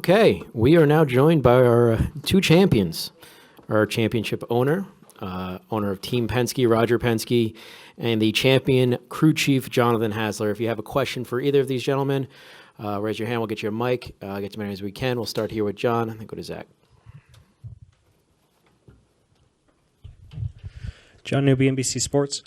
Okay, we are now joined by our two champions, our championship owner, owner of Team Penske, Roger Penske, and the champion crew chief, Jonathan Hasler. If you have a question for either of these gentlemen, raise your hand. We'll get you a mic. Get as many as we can. We'll start here with John and then go to Zach. John Newby, NBC Sports.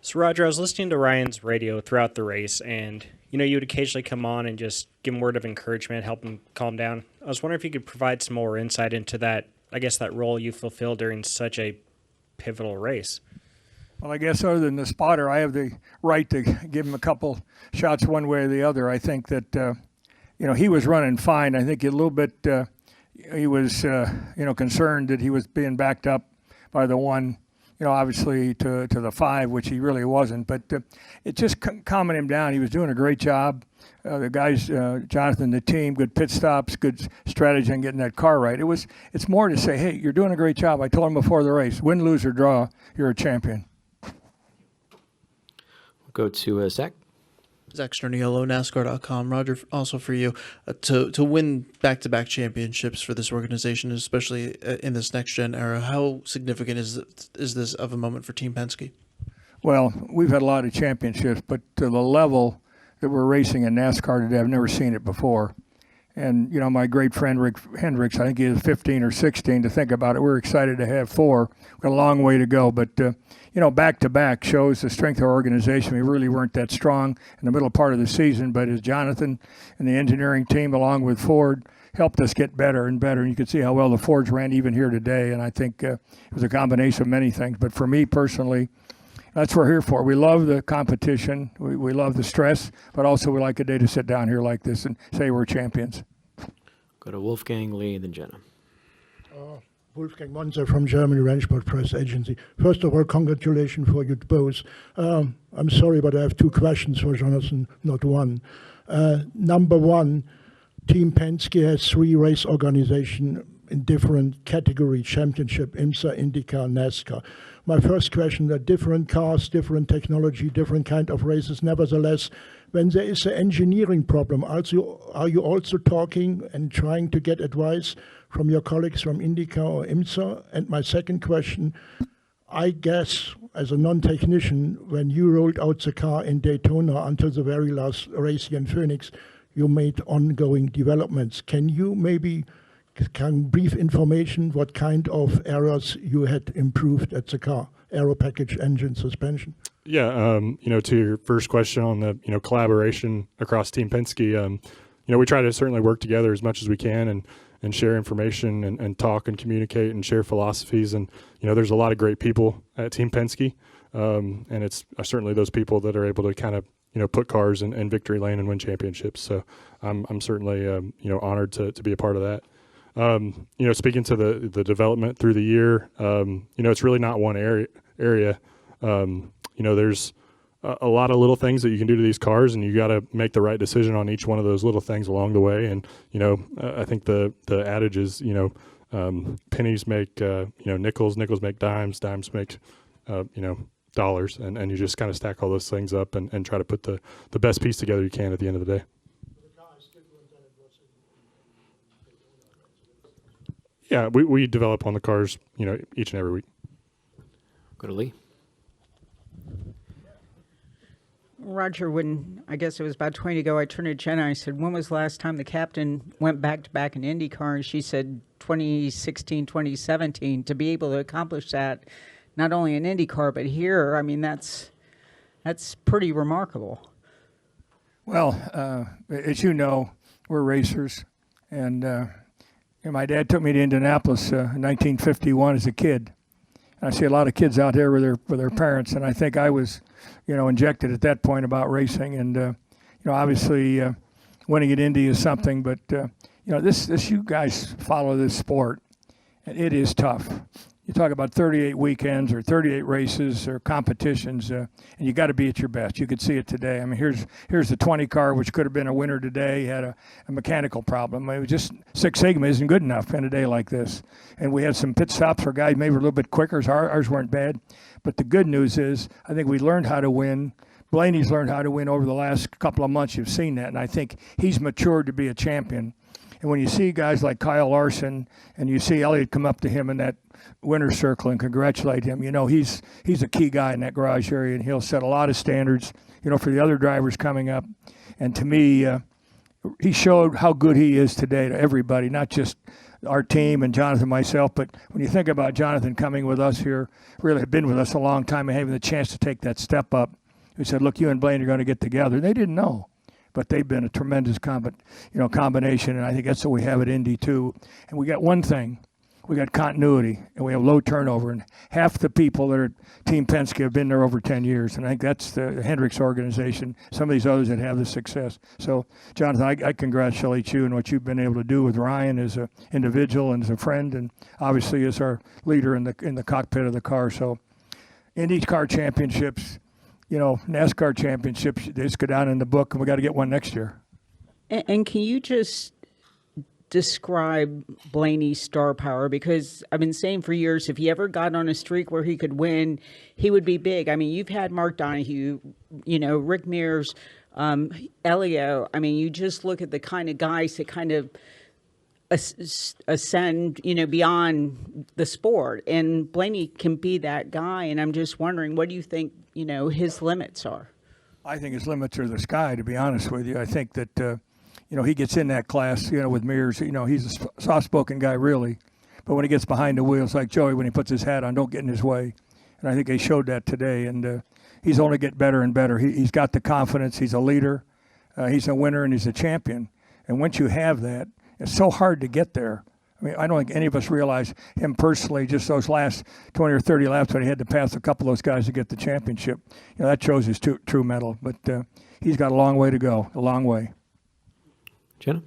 So, Roger, I was listening to Ryan's radio throughout the race, and, you would occasionally come on and just give him a word of encouragement, help him calm down. I was wondering if you could provide some more insight into that role you fulfill during such a pivotal race. Well, I guess other than the spotter, I have the right to give him a couple shots one way or the other. I think that, he was running fine. I think a little bit he was, concerned that he was being backed up by the one, obviously to the five, which he really wasn't. But it just calming him down. He was doing a great job. The guys, Jonathan, the team, good pit stops, good strategy on getting that car right. It's more to say, hey, you're doing a great job. I told him before the race, win, lose, or draw, you're a champion. We'll go to Zach. Zach Sterniolo, NASCAR.com. Roger, also for you, to win back-to-back championships for this organization, especially in this next-gen era, how significant is this of a moment for Team Penske? Well, we've had a lot of championships, but to the level that we're racing in NASCAR today, I've never seen it before. And, my great friend Rick Hendricks, I think he is 15 or 16 to think about it. We're excited to have four. We've got a long way to go. But, back-to-back shows the strength of our organization. We really weren't that strong in the middle part of the season. But as Jonathan and the engineering team, along with Ford, helped us get better and better. And you can see how well the Fords ran even here today. And I think it was a combination of many things. But for me personally, that's what we're here for. We love the competition. We love the stress. But also we like a day to sit down here like this and say we're champions. Go to Wolfgang, Lee, then Jenna. Wolfgang Monzer from Germany, Rennsport Press Agency. First of all, congratulations for you both. I'm sorry, but I have two questions for Jonathan, not one. Number one, Team Penske has three race organizations in different categories: championship, IMSA, IndyCar, NASCAR. My first question, that different cars, different technology, different kind of races. Nevertheless, when there is an engineering problem, are you also talking and trying to get advice from your colleagues from IndyCar or IMSA? And my second question, I guess, as a non-technician, when you rolled out the car in Daytona until the very last race here in Phoenix, you made ongoing developments. Can you maybe brief information what kind of errors you had improved at the car, aero package, engine, suspension? Yeah, to your first question on the, collaboration across Team Penske, we try to certainly work together as much as we can and share information and talk and communicate and share philosophies. And, there's a lot of great people at Team Penske, and it's certainly those people that are able to kind of, put cars in victory lane and win championships. So I'm certainly, honored to be a part of that. Speaking to the development through the year, it's really not one area. There's a lot of little things that you can do to these cars, and you got to make the right decision on each one of those little things along the way. And, I think the adage is, pennies make, nickels, nickels make dimes, dimes make, dollars. And you just kind of stack all those things up and try to put the best piece together you can at the end of the day. Yeah, we develop on the cars, each and every week. Go to Lee. Roger, I guess it was about 20 ago, I turned to Jenna. I said, when was the last time the captain went back-to-back in IndyCar? And she said 2016, 2017. To be able to accomplish that, not only in IndyCar, but here, I mean, that's pretty remarkable. Well, as you know, we're racers. And my dad took me to Indianapolis in 1951 as a kid. I see a lot of kids out there with their parents, and I think I was, injected at that point about racing. And obviously, winning at Indy is something, but this you guys follow this sport, and it is tough. You talk about 38 weekends or 38 races or competitions, and you got to be at your best. You could see it today. I mean, here's the 20 car, which could have been a winner today, had a mechanical problem. It was just Six Sigma isn't good enough in a day like this. And we had some pit stops for guys maybe a little bit quicker. Ours weren't bad. But the good news is I think we learned how to win. Blaney's learned how to win over the last couple of months. You've seen that. And I think he's matured to be a champion. And when you see guys like Kyle Larson and you see Elliott come up to him in that winner's circle and congratulate him, you know, he's a key guy in that garage area, and he'll set a lot of standards, you know, for the other drivers coming up. And to me, he showed how good he is today to everybody, not just our team and Jonathan and myself, but when you think about Jonathan coming with us here, really had been with us a long time and having the chance to take that step up. We said, look, you and Blaney are going to get together. They didn't know, but they've been a tremendous combination, and I think that's what we have at Indy too. And we got one thing. We got continuity, and we have low turnover, and half the people that are at Team Penske have been there over 10 years, and I think that's the Hendricks organization, some of these others that have the success. So, Jonathan, I congratulate you and what you've been able to do with Ryan as an individual and as a friend, and obviously as our leader in the cockpit of the car. So, IndyCar championships, you know, NASCAR championships, they just go down in the book, and we got to get one next year. And can you just describe Blaney's star power? Because I've been saying for years, if he ever got on a streak where he could win, he would be big. I mean, you've had Mark Donohue, you know, Rick Mears, Elio. I mean, you just look at the kind of guys that kind of ascend, you know, beyond the sport. And Blaney can be that guy. And I'm just wondering, what do you think, you know, his limits are? I think his limits are the sky, to be honest with you. I think that, you know, he gets in that class, you know, with Mears. You know, he's a soft-spoken guy, really. But when he gets behind the wheels, like Joey, when he puts his hat on, don't get in his way. And I think they showed that today. And he's only getting better and better. He's got the confidence. He's a leader. He's a winner, and he's a champion. And once you have that, it's so hard to get there. I mean, I don't think any of us realize him personally, just those last 20 or 30 laps when he had to pass a couple of those guys to get the championship. You know, that shows his true mettle. But he's got a long way to go, a long way. Jenna?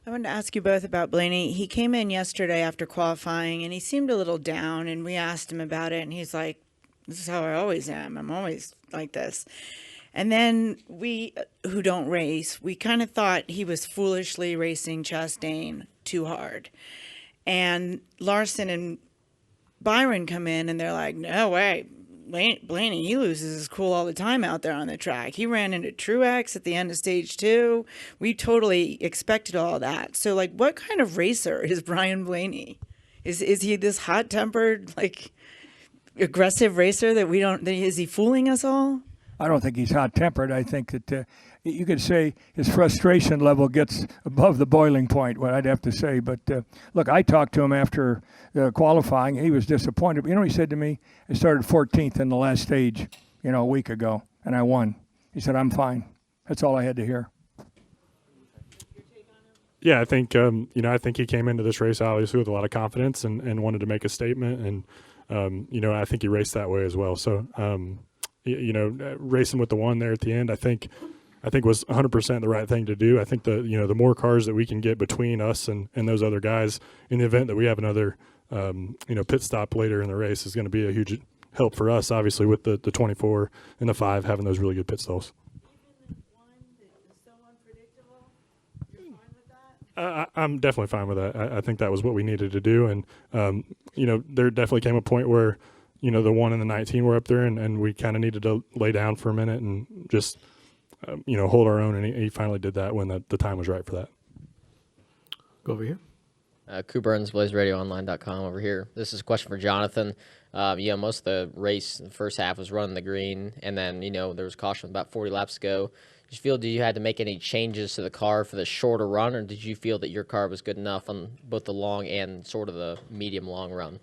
I wanted to ask you both about Blaney. He came in yesterday after qualifying, and he seemed a little down, and we asked him about it, and he's like, this is how I always am. I'm always like this. And then we, who don't race, we kind of thought he was foolishly racing Chastain too hard. And Larson and Byron come in, and they're like, no way. Blaney, he loses his cool all the time out there on the track. He ran into Truex at the end of stage 2. We totally expected all that. So, like, what kind of racer is Brian Blaney? Is he this hot-tempered, like, aggressive racer that we don't? Is he fooling us all? I don't think he's hot-tempered. I think that you could say his frustration level gets above the boiling point, what I'd have to say. But, look, I talked to him after qualifying. He was disappointed. But you know what he said to me? I started 14th in the last stage, you know, a week ago, and I won. He said, I'm fine. That's all I had to hear. Yeah, I think I think he came into this race obviously with a lot of confidence and wanted to make a statement, and I think he raced that way as well. So racing with the one there at the end, I think was 100% the right thing to do. I think the more cars that we can get between us and those other guys in the event that we have another pit stop later in the race is going to be a huge help for us. Obviously, with the 24 and the 5 having those really good pit stalls. I'm definitely fine with that. I think that was what we needed to do. And, there definitely came a point where, the 1 and the 19 were up there and we kind of needed to lay down for a minute and just, hold our own. And he finally did that when the time was right for that. Go over here. Coop Burns, BlazeRadioOnline.com over here. This is a question for Jonathan. Most of the race, the first half was running the green, and then, there was caution about 40 laps to go. Did you had to make any changes to the car for the shorter run, or did you feel that your car was good enough on both the long and sort of the medium-long run?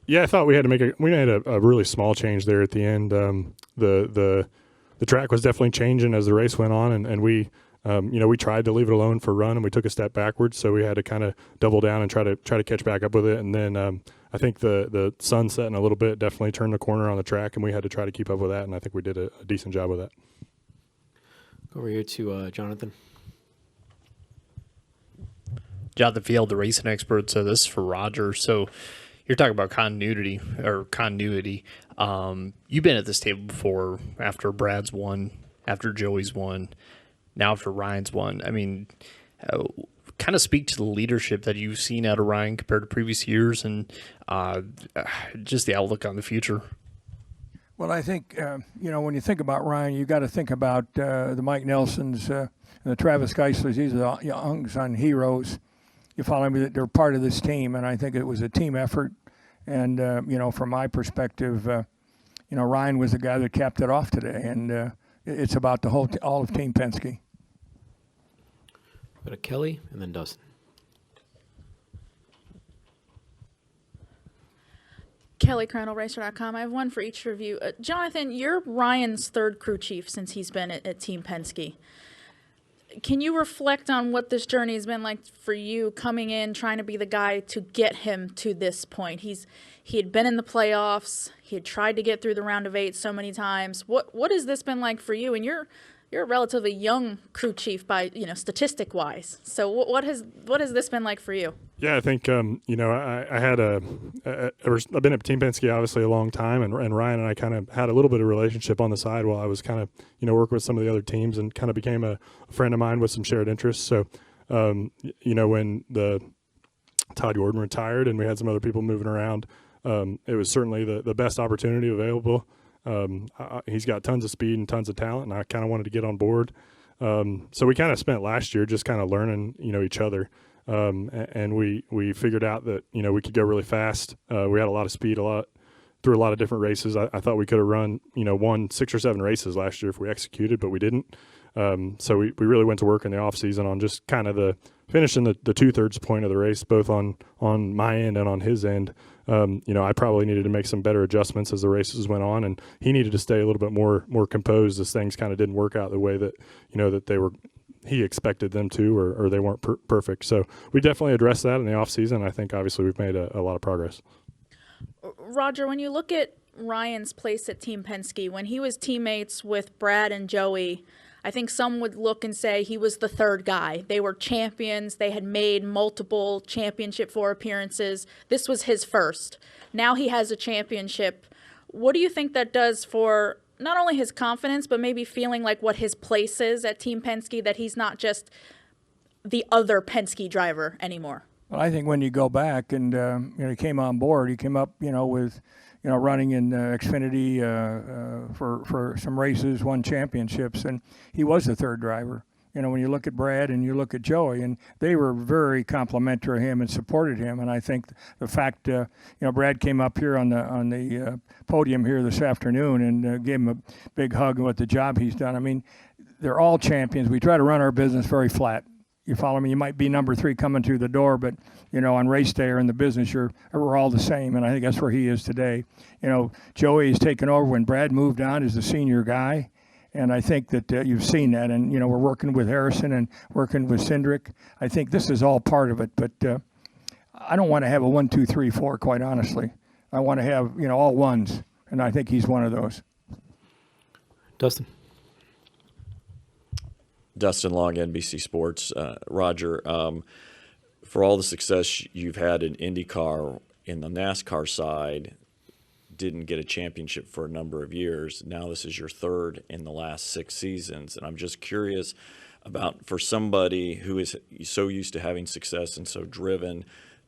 Yeah, I thought we had to make a really small change there at the end. The track was definitely changing as the race went on, and we we tried to leave it alone for a run, and we took a step backwards, so we had to kind of double down and try to catch back up with it. And then I think the sun setting a little bit definitely turned the corner on the track, and we had to try to keep up with that, and I think we did a decent job with that. Go over here to Jonathan. Jonathan Field, the racing expert. So this is for Roger. So you're talking about continuity. You've been at this table before after Brad's won, after Joey's won, now after Ryan's won. I mean, kind of speak to the leadership that you've seen out of Ryan compared to previous years and just the outlook on the future. Well, I think, when you think about Ryan, you got to think about the Mike Nelsons and the Travis Geislers. These are the unsung heroes. You follow me? That they're part of this team, and I think it was a team effort. And, from my perspective, Ryan was the guy that capped it off today. And it's about all of Team Penske. Go to Kelly and then Dustin. Kelly, CrownRacer.com. I have one for each of you. Jonathan, you're Ryan's third crew chief since he's been at Team Penske. Can you reflect on what this journey has been like for you, coming in, trying to be the guy to get him to this point? He had been in the playoffs. He had tried to get through the round of 8 so many times. What has this been like for you? And you're a relatively young crew chief by statistic wise. So what has this been like for you? Yeah, I think I've been at Team Penske obviously a long time, and Ryan and I kind of had a little bit of relationship on the side while I was kind of working with some of the other teams, and kind of became a friend of mine with some shared interests. So when the Todd Gordon retired and we had some other people moving around, it was certainly the best opportunity available. He's got tons of speed and tons of talent, and I kind of wanted to get on board. So we kind of spent last year just kind of learning each other. And we figured out that we could go really fast. We had a lot of speed, through a lot of different races. I thought we could have run won 6 or 7 races last year if we executed, but we didn't. So we really went to work in the off season on just kind of finishing the 2/3 point of the race, both on my end and on his end. I probably needed to make some better adjustments as the races went on, and he needed to stay a little bit more composed as things kind of didn't work out the way that that they were. He expected them to, or they weren't perfect. So we definitely addressed that in the off season. I think obviously we've made a lot of progress. Roger, when you look at Ryan's place at Team Penske, when he was teammates with Brad and Joey, I think some would look and say he was the third guy. They were champions. They had made multiple championship 4 appearances. This was his first. Now he has a championship. What do you think that does for not only his confidence, but maybe feeling like what his place is at Team Penske, that he's not just the other Penske driver anymore? Well, I think when you go back and he came on board, he came up with running in Xfinity for some races, won championships, and he was the third driver. When you look at Brad and you look at Joey, and they were very complimentary of him and supported him. And I think the fact, Brad came up here on the podium here this afternoon and gave him a big hug and what the job he's done. I mean, they're all champions. We try to run our business very flat. You follow me? You might be number 3 coming through the door, but on race day or in the business, we're all the same. And I think that's where he is today. Joey's taken over when Brad moved on as the senior guy. And I think that you've seen that. And, we're working with Harrison and working with Cindric. I think this is all part of it. But I don't want to have a 1, 2, 3, 4, quite honestly. I want to have, all ones. And I think he's one of those. Dustin. Dustin Long, NBC Sports. Roger, for all the success you've had in IndyCar, in the NASCAR side, didn't get a championship for a number of years. Now this is your third in the last 6 seasons. And I'm just curious about, for somebody who is so used to having success and so driven,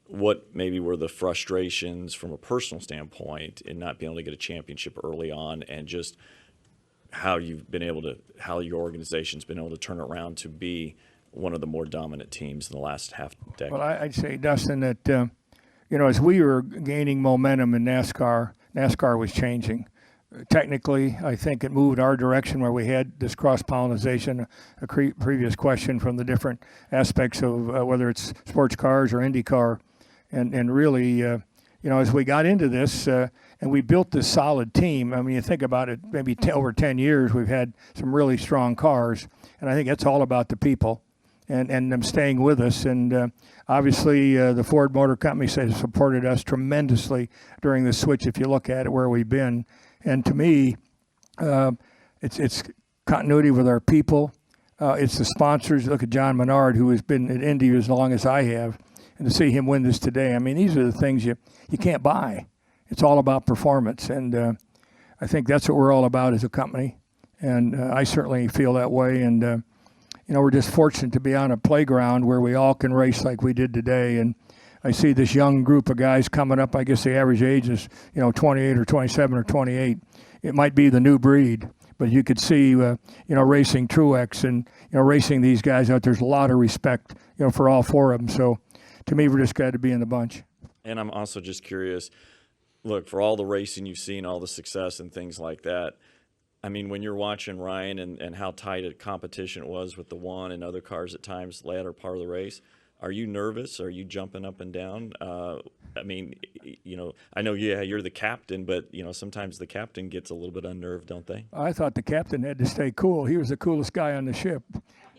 what maybe were the frustrations from a personal standpoint in not being able to get a championship early on, and just how your organization's been able to turn around to be one of the more dominant teams in the last half decade? Well, I'd say, Dustin, that, as we were gaining momentum in NASCAR was changing. Technically, I think it moved our direction where we had this cross-pollination, a previous question from the different aspects of whether it's sports cars or IndyCar. And really, as we got into this and we built this solid team, I mean, you think about it, maybe over 10 years, we've had some really strong cars. And I think that's all about the people and them staying with us. And obviously, the Ford Motor Company has supported us tremendously during the switch, if you look at it, where we've been. And to me, it's continuity with our people. It's the sponsors. Look at John Menard, who has been at Indy as long as I have. And to see him win this today, I mean, these are the things you can't buy. It's all about performance. And I think that's what we're all about as a company. And I certainly feel that way. And, we're just fortunate to be on a playground where we all can race like we did today. And I see this young group of guys coming up. I guess the average age is 28 or 27 or 28. It might be the new breed, but you could see racing Truex and racing these guys out. There's a lot of respect for all four of them. So to me, we're just glad to be in the bunch. And I'm also just curious, look, for all the racing you've seen, all the success and things like that, I mean, when you're watching Ryan and how tight a competition it was with the one and other cars at times, latter part of the race, are you nervous? Are you jumping up and down? I mean, I know, you're the captain, but, sometimes the captain gets a little bit unnerved, don't they? I thought the captain had to stay cool. He was the coolest guy on the ship.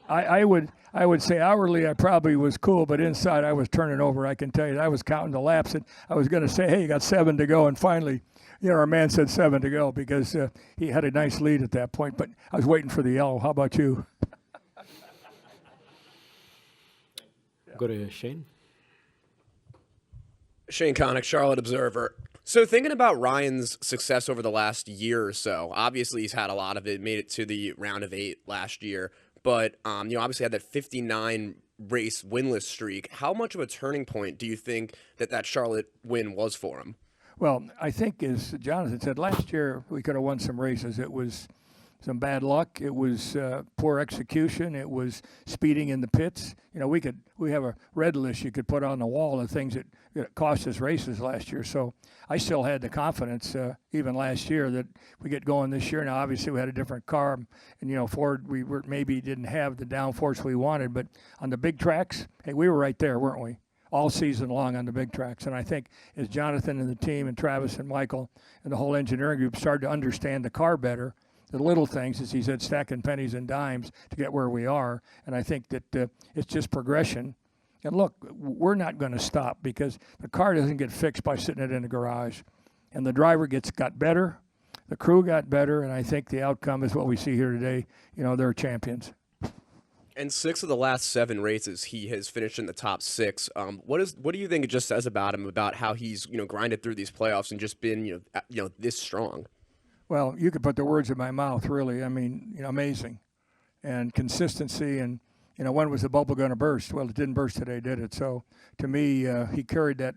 I would say outwardly I probably was cool, but inside I was turning over. I can tell you, I was counting the laps, and I was going to say, hey, you got 7 to go, and finally, our man said 7 to go because he had a nice lead at that point, but I was waiting for the yellow. How about you? Go to Shane. Shane Connick, Charlotte Observer. So thinking about Ryan's success over the last year or so, obviously he's had a lot of it, made it to the round of 8 last year, but obviously had that 59 race winless streak. How much of a turning point do you think that Charlotte win was for him? Well, I think, as Jonathan said, last year we could have won some races. It was some bad luck. It was poor execution. It was speeding in the pits. We have a red list you could put on the wall of things that cost us races last year. So I still had the confidence, even last year, that we get going this year. Now, obviously, we had a different car, and Ford, maybe didn't have the downforce we wanted, but on the big tracks, hey, we were right there, weren't we? All season long on the big tracks. And I think as Jonathan and the team and Travis and Michael and the whole engineering group started to understand the car better, the little things, as he said, stacking pennies and dimes to get where we are. And I think that it's just progression. And look, we're not going to stop because the car doesn't get fixed by sitting it in the garage. And the driver got better, the crew got better, and I think the outcome is what we see here today. They're champions. And 6 of the last 7 races, he has finished in the top 6. What do you think it just says about him, about how he's grinded through these playoffs and just been this strong? Well, you could put the words in my mouth, really. I mean, amazing, and consistency, and when was the bubble going to burst? Well, it didn't burst today, did it? So to me, he carried that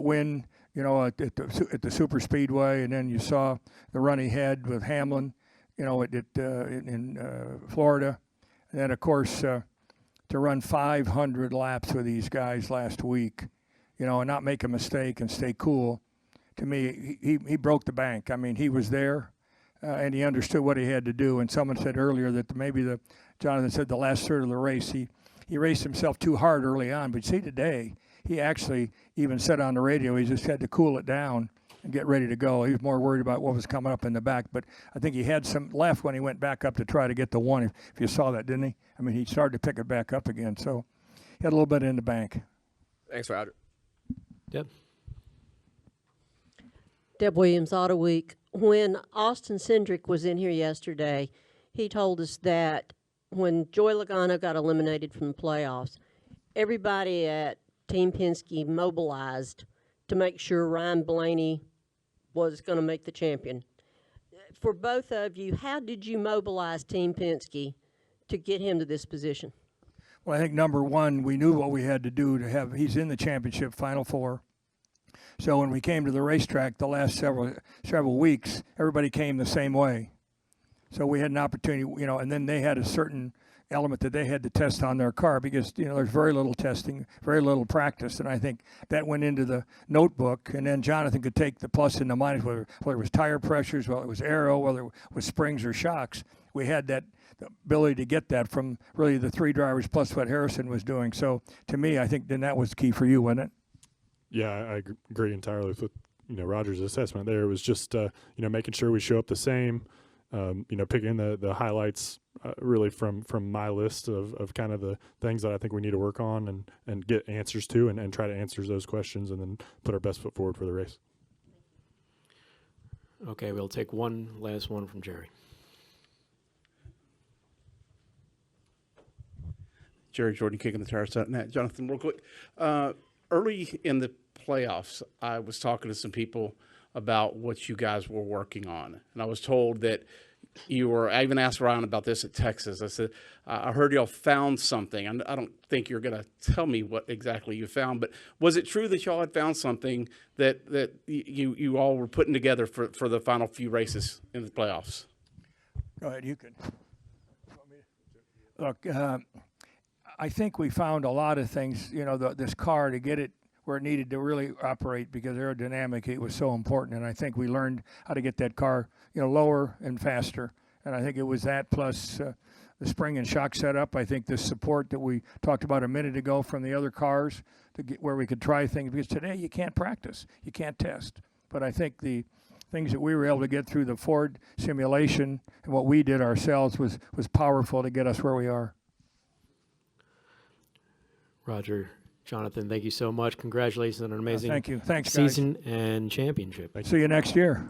win, at the super speedway, and then you saw the run he had with Hamlin, in Florida. And then, of course, to run 500 laps with these guys last week, and not make a mistake and stay cool, to me, he broke the bank. I mean, he was there, and he understood what he had to do. And someone said earlier that Jonathan said the last third of the race, he raced himself too hard early on. But see, today, he actually even said on the radio he just had to cool it down and get ready to go. He was more worried about what was coming up in the back. But I think he had some left when he went back up to try to get the one, if you saw that, didn't he? I mean, he started to pick it back up again. So he had a little bit in the bank. Thanks, Roger. Deb. Deb Williams, Auto Week. When Austin Cindric was in here yesterday, he told us that when Joey Logano got eliminated from the playoffs, everybody at Team Penske mobilized to make sure Ryan Blaney was going to make the champion. For both of you, how did you mobilize Team Penske to get him to this position? Well, I think number one, we knew what we had to do to have. He's in the championship Final Four. So when we came to the racetrack the last several weeks, everybody came the same way. So we had an opportunity, and then they had a certain element that they had to test on their car because, there's very little testing, very little practice. And I think that went into the notebook. And then Jonathan could take the plus and the minus, whether it was tire pressures, whether it was aero, whether it was springs or shocks. We had that ability to get that from really the 3 drivers plus what Harrison was doing. So to me, I think then that was key for you, wasn't it? Yeah, I agree entirely with Roger's assessment there. It was just making sure we show up the same, picking the highlights really from my list of kind of the things that I think we need to work on and get answers to and try to answer those questions and then put our best foot forward for the race. Okay, we'll take one last one from Jerry. Jerry Jordan kicking the tires.net. Jonathan, real quick. Early in the playoffs, I was talking to some people about what you guys were working on. And I was told that I even asked Ryan about this at Texas. I said, I heard y'all found something. I don't think you're going to tell me what exactly you found, but was it true that y'all had found something that you all were putting together for the final few races in the playoffs? Go ahead, you can. Look, I think we found a lot of things, this car, to get it where it needed to really operate, because aerodynamic, it was so important. And I think we learned how to get that car, lower and faster. And I think it was that plus the spring and shock setup. I think the support that we talked about a minute ago from the other cars to get where we could try things, because today you can't practice, you can't test. But I think the things that we were able to get through the Ford simulation and what we did ourselves was powerful to get us where we are. Roger, Jonathan, thank you so much. Congratulations on an amazing Thank you. Thanks, season and championship. See you next year.